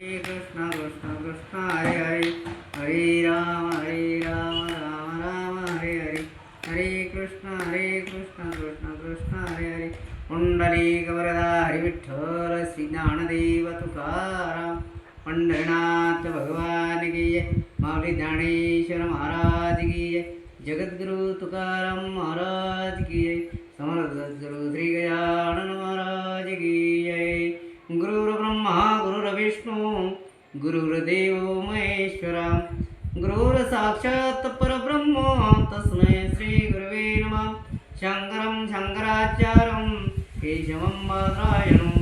हरे कृष्ण कृष्ण कृष्ण हरे हरे हरे राम राम राम हरे हरे हरे कृष्ण कृष्ण कृष्ण हरे हरे पुंडलिक वरदा हरि विठ्ठल श्री ज्ञानदेव तुकाराम पंढरीनाथ भगवान की जय माऊली ज्ञानेश्वर महाराज की जय जगद्गुरु तुकाराम महाराज की जय समर्थ सद्गुरु श्री गजानन महाराज की जय गुरुर्ब्रह्मा गुरुर्विष्णू गुरुर्देव महेश्वरा गुरुर्साक्षात् परब्रह्म तस्मै श्री गुरवे नमः शंकरं शंकराचार्यं केशवं बादरायणं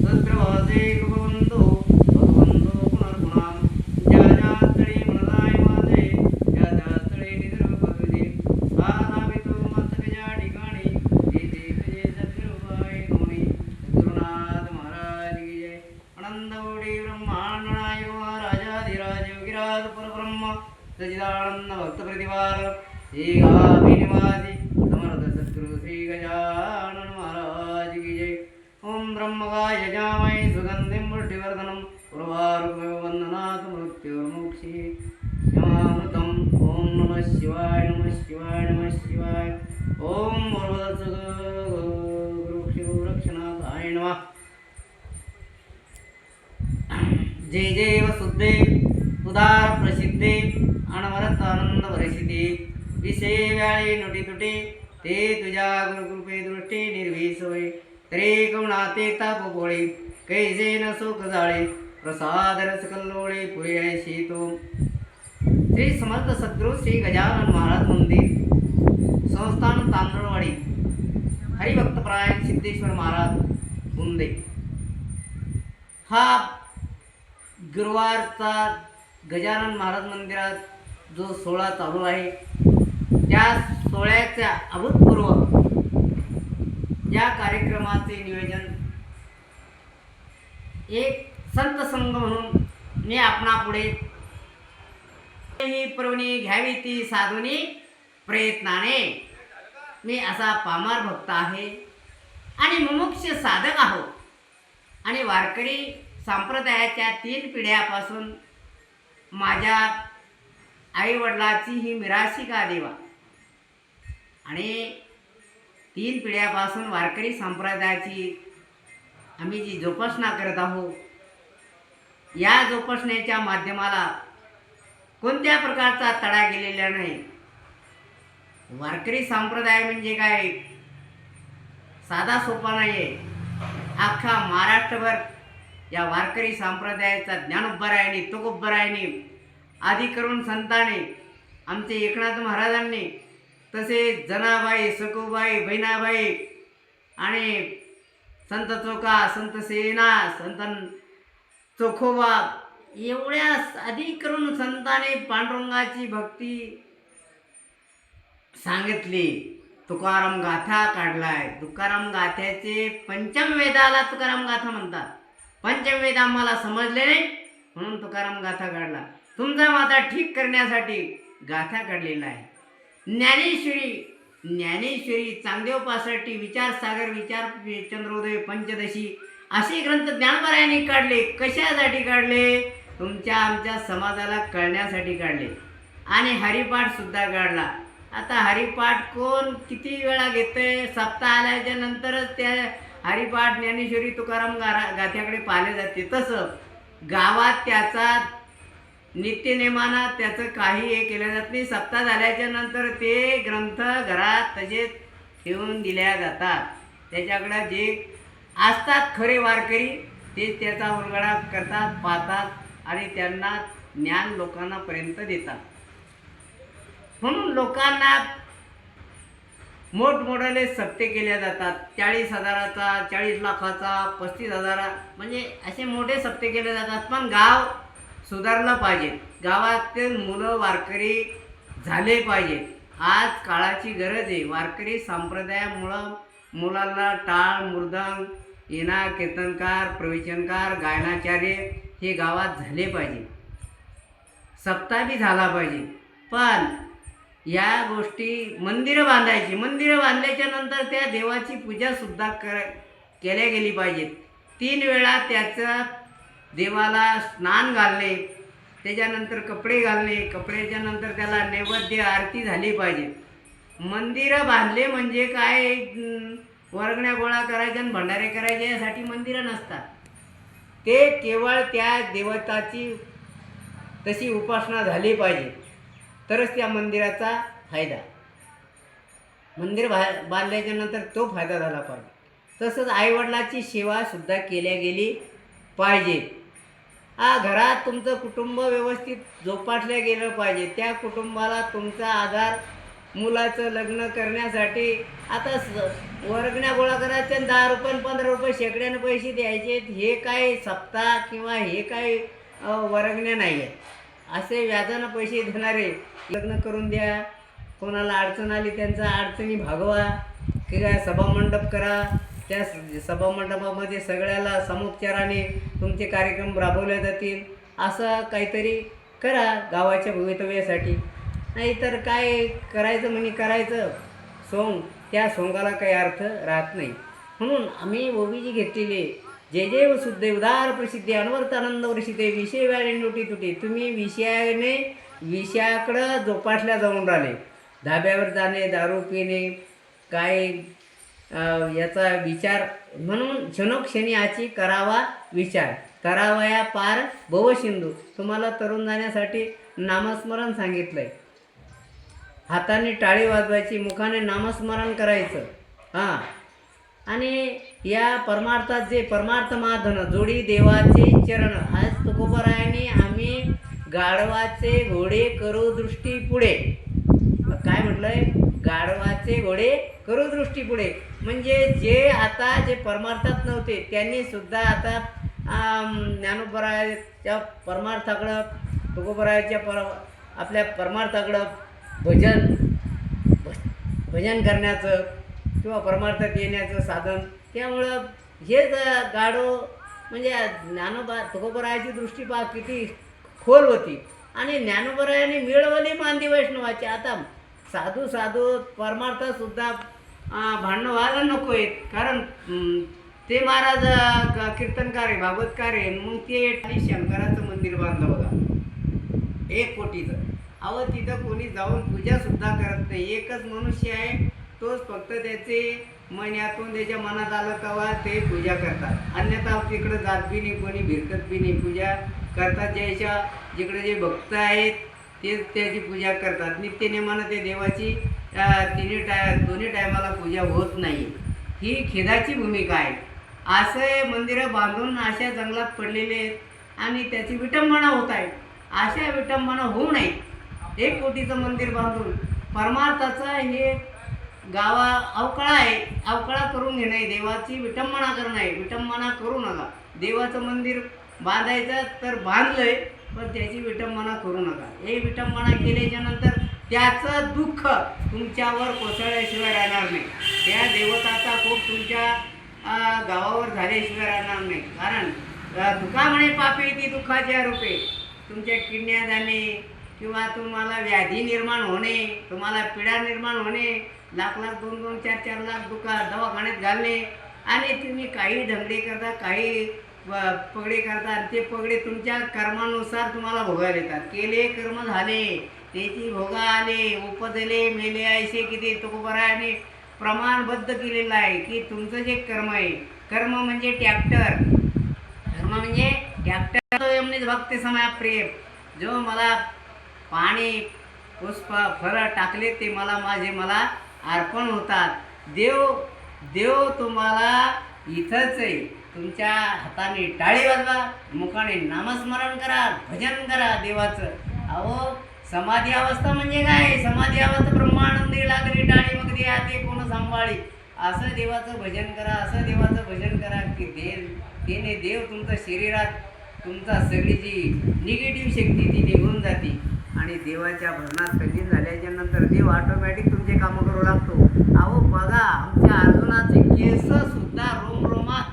तत्रवासे भगवन्तो पुनर्पुनः ज्या ज्या स्थळी मनदाय माझे ज्या ज्या स्थळी निद्रपदे स्थानावितो मस्तकच्या ठिकाणी जेथे तुझे सद्गुरुबाई नोनी सद्गुरुनाथ महाराज की जय आनंदकोटी ब्रह्मांड नायक राजाधिराज योगीराज परब्रह्म सच्चिदानंद भक्त प्रतिभार श्री गाभिनिवासी समर्थ सद्गुरु श्री गजानन महाराज की जय ओम ब्रह्मगाय यजामहे सुगंधिं पुष्टिवर्धनम् उर्वारुकमेव वन्दनात् मृत्युर्मुक्षी यमामृतम् ओम नमः शिवाय नमः शिवाय नमः शिवाय ओम गुरुरक्षणाय नमः जय जय वसुदे उदार प्रसिद्धे अनवरत आनंद भरसिते विषय व्याळे नोटी तुटे ते तुझ्या गुरुकृपे दृष्टी निर्विष होय तरे कवणाते ताप पोळे कैसे न सुख जाळे प्रसाद रस कल्लोळे पुरे ऐशी तो श्री समर्थ सद्गुरु श्री गजानन महाराज मंदिर संस्थान तांदळवाडी हरिभक्तपरायण सिद्धेश्वर महाराज बुंदे हा गुरुवारचा गजानन महाराज मंदिरात जो सोहळा चालू आहे त्या सोहळ्याच्या अभूतपूर्व या कार्यक्रमाचे नियोजन एक संत संघ म्हणून मी आपणापुढे ही पर्वणी घ्यावी ती साधुनी प्रयत्नाने मी असा पामार भक्त आहे आणि मुमुक्ष साधक आहोत आणि वारकरी संप्रदायाच्या 3 पिढ्यापासून माझ्या आईवडिलाची ही मिराशी का देवा आणि 3 पिढ्यापासून वारकरी संप्रदायाची आम्ही जी जोपासना करत आहोत या जोपासनेच्या माध्यमाला कोणत्या प्रकारचा तडा गेलेला नाही. वारकरी संप्रदाय म्हणजे काय साधा सोपा नाही आहे. अख्खा महाराष्ट्रभर या वारकरी संप्रदायाचा ज्ञानोबरायाने तुकोबरायाने आदी करून संतांनी आमचे एकनाथ महाराजांनी तसेच जनाबाई सखूबाई बहिणाबाई आणि संत चोका संत सेना संत चोखोबा एवढ्या आदी करून संतांनी पांडुरंगाची भक्ती सांगितली. तुकाराम गाथा काढलाय. तुकाराम गाथ्याचे पंचम वेदाला तुकाराम गाथा म्हणतात. पंचम वेद आम्हाला समजले नाही म्हणून तुकाराम गाथा काढला. तुमचा माता ठीक करण्यासाठी गाथा काढलेला आहे. ज्ञानेश्वरी चांगदेव पासष्टी विचारसागर विचार चंद्रोदय पंचदशी असे ग्रंथ ज्ञानोबरायांनी काढले. कशासाठी काढले? तुमच्या आमच्या समाजाला कळण्यासाठी काढले. आणि हरिपाठ सुद्धा काढला. आता हरिपाठ कोण किती वेळा घेतंय? सप्ताह आल्याच्या नंतरच त्या हरिपाठ ज्ञानेश्वरी तुकाराम गाथ्याकडे पाहिले जाते. तसं गावात त्याचा नित्यनेमानं त्याचं काही हे केलं जात नाही. सप्ताह झाल्याच्या नंतर ते ग्रंथ घरात तसेच ठेवून दिल्या जातात. त्याच्याकडं जे असतात खरे वारकरी ते त्याचा उलगडा करतात, पाहतात आणि त्यांना ज्ञान लोकांना पर्यंत देतात. म्हणून लोकांना मोठमोठाले सप्ते केल्या जातात. 40,000चा 40 लाखाचा 35,000 म्हणजे असे मोठे सप्ते केले जातात. पण गाव सुधारलं पाहिजे. गावातील मुलं वारकरी झाले पाहिजेत. आज काळाची गरज आहे. वारकरी संप्रदायामुळं मुलांना टाळ मृदंग येणा कीर्तनकार प्रवचनकार गायनाचार्य हे गावात झाले पाहिजे. सप्ताह बी झाला पाहिजे. पण या गोष्टी मंदिरं बांधायची. मंदिरं बांधल्याच्या नंतर त्या देवाची पूजासुद्धा केल्या गेली पाहिजेत. 3 वेळा त्याचा देवाला स्नान घालणे, त्याच्यानंतर कपडे घालणे, कपड्याच्या नंतर त्याला नैवेद्य आरती झाली पाहिजे. मंदिरं बांधले म्हणजे काय वर्गण्या गोळा करायच्या आणि भंडारे करायचे यासाठी मंदिरं नसतात. ते केवळ त्या देवताची तशी उपासना झाली पाहिजे तरच त्या मंदिराचा फायदा. मंदिर बांधल्याच्या नंतर तो फायदा झाला पाहिजे. तसंच आईवडिलाची सेवासुद्धा केल्या गेली पाहिजे. घरात तुमचं कुटुंब व्यवस्थित जोपासलं गेलं पाहिजे. त्या कुटुंबाला तुमचा आधार मुलाचं लग्न करण्यासाठी आता वर्गण्या गोळा करायच्या, 10 रुपये 15 रुपये शेकड्यानं पैसे द्यायचे, हे काय सप्ताह किंवा हे काय वर्गण्या नाही आहे. असे व्याजानं पैसे देणारे लग्न करून द्या, कोणाला अडचण आली त्यांचा अडचणी भागवा, किंवा सभामंडप करा, त्या सभामंडपामध्ये सगळ्याला समुपचाराने तुमचे कार्यक्रम राबवले जातील. असं काहीतरी करा गावाच्या भवितव्यासाठी. नाहीतर काय करायचं म्हणे करायचं सोंग, त्या सोंगाला काही अर्थ राहत नाही. म्हणून आम्ही ओबीजी घेतलेले जे जे शुद्ध उदार प्रसिद्धी अनवर्तानंद वर्षिते विषय व्याळे नोटी तुटी. तुम्ही विषयाकडं जोपासल्या जाऊन राहिले. धाब्यावर जाणे, दारू पिणे, काय याचा विचार, म्हणून क्षणोक्षणी याची करावा विचार. करावया पार भवसिंधू. तुम्हाला तरुण जाण्यासाठी नामस्मरण सांगितलं आहे. हाताने टाळी वाजवायची, मुखाने नामस्मरण करायचं. आणि या परमार्थात जे परमार्थ माधन जोडी देवाचे चरण. आज तुकोबरायांनी आम्ही गाढवाचे घोडे करू दृष्टी पुढे. काय म्हटलंय? गाढवाचे घोडे करू दृष्टी पुढे. म्हणजे जे परमार्थात नव्हते त्यांनी सुद्धा आता ज्ञानोबरायाच्या परमार्थाकडं, तुकोबरायाच्या आपल्या परमार्थाकडं भजन करण्याचं किंवा परमार्थात येण्याचं साधन. त्यामुळं हेच गाढव म्हणजे तुकोबरायाची दृष्टी पहा किती खोल होती. आणि ज्ञानोबरायाने मिळवली मांदी वैष्णवाची. आता साधू परमार्थातसुद्धा भांडणं व्हायला नको आहेत, कारण ते महाराज कीर्तनकार आहे, भागवतकार आहे. मग ते शंकराचं मंदिर बांधलं बघा 1 कोटीचं. तिथं कोणी जाऊन पूजासुद्धा करत नाही. एकच मनुष्य आहे, तोच फक्त त्याचे मनातून त्याच्या मनात आलं तेव्हा ते पूजा करतात. अन्यथा तिकडं जात बी नाही, कोणी भिरकत बी नाही, पूजा करतात. जिकडे जे भक्त आहेत ते त्याची पूजा करतात. नित्यनेमानं ते देवाची दोन्ही टायमाला पूजा होत नाही. ही खेदाची भूमिका आहे. असे मंदिरं बांधून अशा जंगलात पडलेले आहेत आणि त्याची विटंबना होत आहे. अशा विटंबना होऊ नये. 1 कोटीचं मंदिर बांधून परमार्थाचा हे अवकाळा आहे. अवकाळा करून घेणे, देवाची विटंबना करणं आहे. विटंबना करू नका. देवाचं मंदिर बांधायचं तर बांधलंय, पण त्याची विटंबना करू नका. हे विटंबना केल्याच्या नंतर त्याचं दुःख तुमच्यावर कोसळल्याशिवाय राहणार नाही. त्या देवताचा कोप तुमच्या गावावर झाल्याशिवाय राहणार नाही. कारण दुःखा म्हणे पापी ती दुःखाच्या रूपे. तुमच्या किडण्या जाणे किंवा तुम्हाला व्याधी निर्माण होणे, तुम्हाला पीडा निर्माण होणे, लाख 2-2, 4-4 लाख दवाखान्यात घालणे, आणि तुम्ही काही धंदे करता, काही पगडे करता. ते पगडे तुमच्या कर्मानुसार तुम्हाला भोगायला येतात. केले कर्म झाले त्याची भोगा आले, उपजले मेले ऐसे किती. तुकोबरायाने प्रमाणबद्ध केलेलं आहे की तुमचं जे कर्म आहे, कर्म म्हणजे ट्रॅक्टर, धर्म म्हणजे ट्रॅक्टर. भक्ती समय प्रेम. जो मला पाणी पुष्प फळं टाकले ते मला अर्पण होतात. देव तुम्हाला इथंच आहे. तुमच्या हाताने टाळी वाजवा, मुखाने नामस्मरण करा, भजन करा देवाचं. समाधी अवस्था म्हणजे काय? समाधी अवस्था ब्रह्मानंदी लागली टाळी मग द्या ते कोण सांभाळी. असं देवाचं भजन करा, असं देवाचं भजन करा की त्याने देव तुमच्या शरीरात तुमचा सगळी जी निगेटिव्ह शक्ती ती निघून जाते. आणि देवाच्या भजनात कधी झाल्याच्या नंतर देव ऑटोमॅटिक तुमचे कामं करू लागतो. बघा आमच्या अर्जुनाचे केससुद्धा रोमरोमात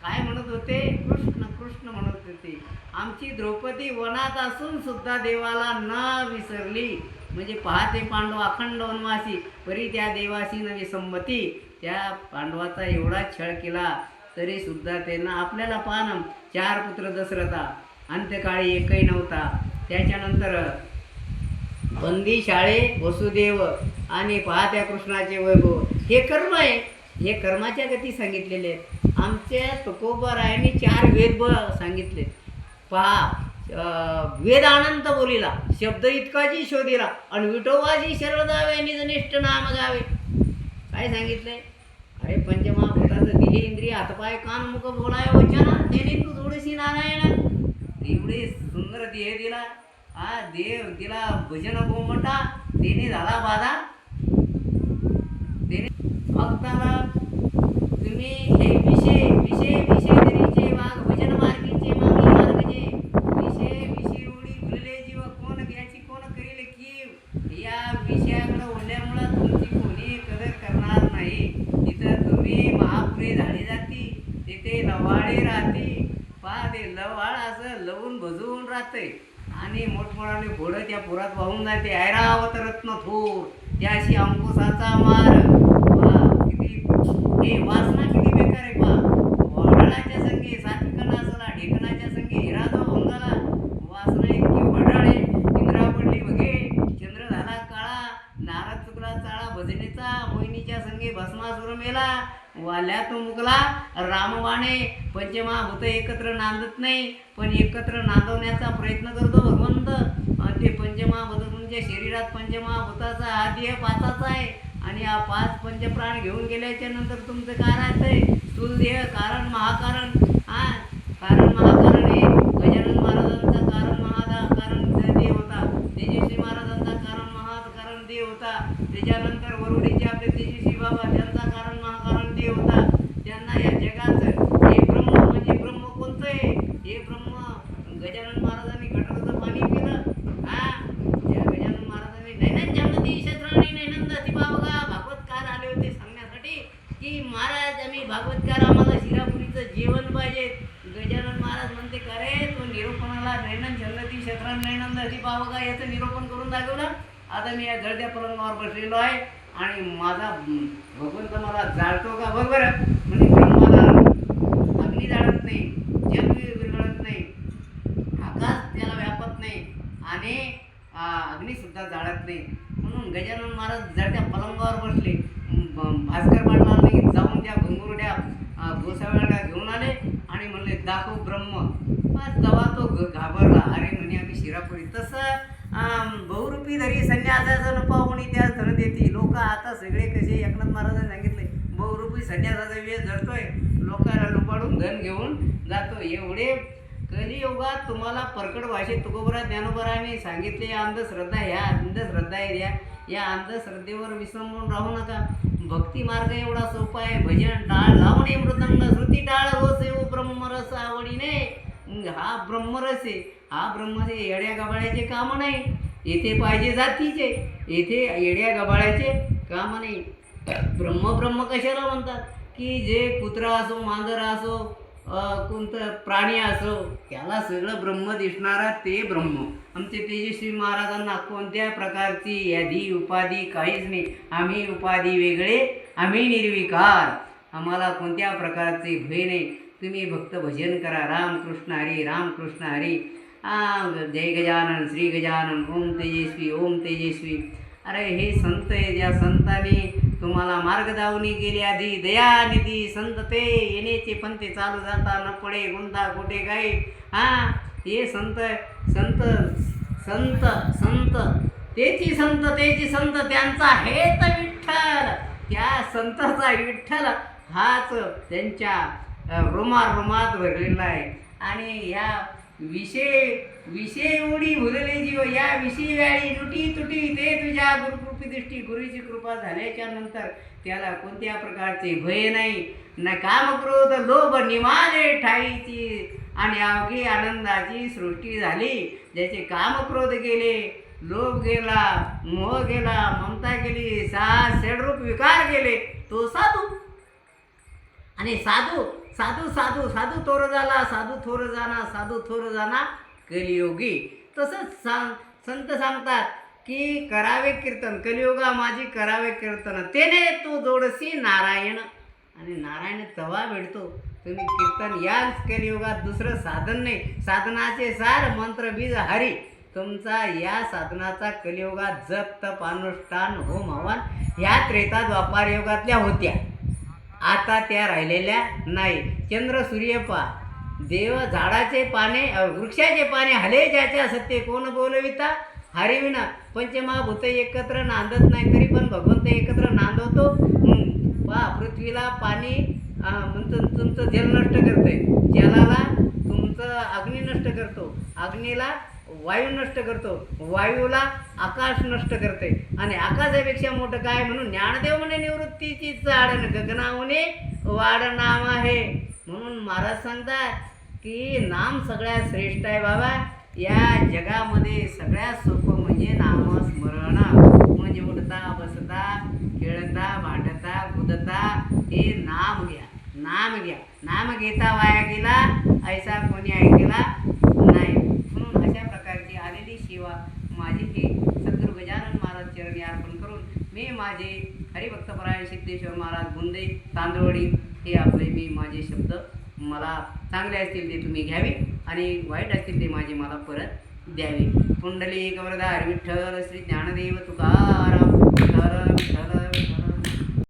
काय म्हणत होते? कृष्ण कृष्ण म्हणत होते. आमची द्रौपदी वनात असून सुद्धा देवाला न विसरली. म्हणजे पाहते पांडव अखंड वनवासी, परी त्या देवाशी नवी संमती. त्या पांडवाचा एवढा छळ केला तरी सुद्धा त्यांना आपल्याला पाहणं 4 पुत्र दशरथा, अंत्यकाळी एकही नव्हता. त्याच्यानंतर बंदी शाळे वसुदेव आणि पाहत्या कृष्णाचे वैभव. हे कर्म आहे, हे कर्माच्या गती सांगितलेले आहेत. आमच्या तुकोबारायांनी 4 वेद सांगितले. पहा, वेद अनंत बोलीला, शब्द इतकाची शोधीला, आणि विठोबाची शरण जावे, निजनिष्ठ नाम गावे. काय सांगितलंय? अरे पंचमहाभूताचं देह इंद्रिय हातपाय कान मुख बोलाय वचना, त्याने तू थोडीशी नारायण. एवढे सुंदर देह दिला, हा देव दिला भजन गोमटा, त्याने झाला बाधा. त्याने भक्ताला तुम्ही हे विषय विषय विषय तरीचे वाघ भजन मार्गीचे मागे मार्गजे, विषय विषय उडी भुलले जीव कोण याची कोण करील की. या विषयाकडे ओढल्यामुळं तुमची कोणी कदर करणार नाही. तिथं तुम्ही महापुरे झाली जाती, तिथे लवाळे राहते. पहा ते लवाळ असं लवून भजवून राहतंय, आणि मोठमोठाने घोडं त्या पुरात वाहून जाते. ऐरावत रत्न थोर त्याशी अंकुशाचा मार. किती हे वासना किती बेकार आहे. पहा, वडाळाच्या संगे सात्विक नासला, ढेकणाच्या संगे हिरा जो भंगाला. वासना इतकी वडाळे, इंद्रा पडली बघे, चंद्र झाला काळा, नारद चुकला चाळा भजनेचा, मोहिनीच्या संगे भस्मासुर मेला. वाल्या तो मुकला रामबाणे. पंचमहाभूत एकत्र नांदत नाही, पण एकत्र नांदवण्याचा प्रयत्न करतो भगवंत. ते पंचमहाभूत तुमच्या शरीरात पंचमहाभूताचा हा देह 5चा आहे, आणि हा 5 पंचप्राण घेऊन गेल्याच्या नंतर तुमचं काय राहतंय? स्थूल देह, कारण महाकारण. हा कारण महाकारण हे गजानन महाराजांचा कारण महाकारण देह होता. तेजस्वी महाराजांचा कारण महाकारण देह होता. त्याच्यानंतर वरुडीचे आपले तेजस्वी बाबा, त्यांचा कारण महाकारण देह होता. त्यांना या जगाचं हे ब्रह्म म्हणजे ब्रह्म कोणतं आहे? हे ब्रह्म गजानन महाराजांनी गटाराचं पाणी पिलं. हा त्या गजानन महाराजांनी नैनन जमती शस्त्राणी नैनंद दिपावगा भागवतकार आले होते सांगण्यासाठी की महाराज आम्ही भागवतकार, आम्हाला शिरापुरीचं जेवण पाहिजे. गजानन महाराज म्हणते का रे, तो निरूपणाला नैनन जमती शस्त्राणी नैनंद दिपावगा याचं निरूपण करून दाखवलं. आता मी या जळत्या पलंगावर बसलेलो आहे, आणि माझा भगवंत मला जाळतो का? बरोबर. म्हणजे ब्रह्माला अग्नी जाळत नाही, जल विरघळत नाही, आकाश त्याला व्यापत नाही, आणि अग्निसुद्धा जाळत नाही. म्हणून गजानन महाराज जळत्या पलंगावर बसले. भास्कर पाटलांनी जाऊन त्या घुंगुरड्या गोसाव्याला घेऊन आले आणि म्हणले दाखव ब्रह्म. तेव्हा तो घाबरला. अरे म्हणे आम्ही शिरापुरी. तसं बहुरूपी धरी संन्यासाचं न पाहुणी त्या धन देते. लोक आता सगळे कसे, एकनाथ महाराजांनी सांगितले, बहुरूपी संन्यासाचा वेळ धरतोय, लोकांना लुबाडून धन घेऊन जातो. एवढे कलियुगात तुम्हाला परकड भाषेत तुकोबरा ज्ञानोबराने सांगितले अंधश्रद्धा, ह्या अंधश्रद्धा आहे. या अंधश्रद्धेवर विसंबून राहू नका. भक्ती मार्ग एवढा सोपा आहे. भजन टाळ लावणे मृदंग, श्रुती टाळ रोसे ब्रह्मरस आवडीने. हा ब्रह्मरस आहे. हा ब्रह्म येड्या गबाळ्याचे काम नाही. येथे पाहिजे जातीचे, येथे येड्या गबाळ्याचे काम नाही. ब्रह्म ब्रह्म कशाला म्हणतात? की जे कुत्रा असो, मांजर असो, कोणतं प्राणी असो, त्याला सगळं ब्रह्म दिसणारा ते ब्रह्म. आमचे तेजस्वी महाराजांना कोणत्या प्रकारची यादी उपाधी काहीच नाही. आम्ही उपाधी वेगळे, आम्ही निर्विकार, आम्हाला कोणत्या प्रकारचे भय नाही. तुम्ही भक्त भजन करा. रामकृष्ण हरी, रामकृष्ण हरी. जय गजानन, श्री गजानन, ओम तेजस्वी, ओम तेजस्वी. अरे हे संत आहे, ज्या संतांनी तुम्हाला मार्ग दावणी गेले आधी. दयानिधी संत ते, येण्याचे पंथे चालू जाता न पडे गुंता कुठे काही. हे संत संत संत संत तेची संत, तेची संत, त्यांचा हेत विठ्ठल. त्या संताचा विठ्ठल हाच त्यांच्या रोमात भरलेला आहे. आणि ह्या विषय उडी भुलले जीव, या विषयी व्याळी लुटी तुटी. ते तुझ्या गुरुकृपी दृष्टी, गुरुची कृपा झाल्याच्या नंतर त्याला कोणत्या प्रकारचे भय नाही. न काम क्रोध लोभ निमाले ठाईची, आणि अवघी आनंदाची सृष्टी झाली. ज्याचे काम क्रोध गेले, लोभ गेला, मोह गेला, ममता गेली, षडरूप विकार गेले, तो साधू. आणि साधू साधू साधू साधू थोर झाला, साधू थोर जाना, साधू थोर जाना कलियोगी. तसंच संत सांगतात की करावे कीर्तन, कलियुगा माझी करावे कीर्तन, तेने तू जोडसी नारायण. आणि नारायण तेव्हा भेटतो तुम्ही कीर्तन याच कलियुगात दुसरं साधन नाही. साधनाचे सार मंत्र बीज हरी. तुमचा या साधनाचा कलियुगात जप तप अनुष्ठान होम हवन ह्या त्रेता द्वापार युगातल्या होत्या. आता त्या राहिलेल्या नाही. चंद्र सूर्य पा देव झाडाचे पाने वृक्षाचे पाने हले ज्याच्या सत्य कोण बोलविता हरिविना. पंचमहाभूत एकत्र नांदत नाही तरी पण भगवंत एकत्र नांदवतो. पा पृथ्वीला पाणी तुमचं जल नष्ट करते, जलाला तुमचं अग्नी नष्ट करतो, अग्नीला वायू नष्ट करतो, वायूला आकाश नष्ट करते. आणि आकाशापेक्षा मोठं काय म्हणून ज्ञानदेव म्हणे निवृत्तीची चाड गगनावने वाड नाम आहे. म्हणून महाराज सांगतात की नाम सगळ्यात श्रेष्ठ आहे बाबा. या जगामध्ये सगळ्यात सोपं म्हणजे नामस्मरण. म्हणजे उठता बसता खेळता भांडता कुदता हे नाम घ्या, नाम घ्या. नाम घेता वाया गेला ऐसा कोणी ऐकला नाही. म्हणून अशा प्रकारची आलेली सेवा माझी ही सद्गुरू गजानन महाराज चरणी अर्पण करून मी माझे हरिभक्तपरायण सिद्धेश्वर महाराज गुंदे तांदवडी हे आपले मी माझे शब्द मला चांगले असतील ते तुम्ही घ्यावे आणि वाईट असतील ते माझे मला परत द्यावे. पुंडलिक वरदार विठ्ठल श्री ज्ञानदेव तुकाराम विठ्ठल विठ्ठल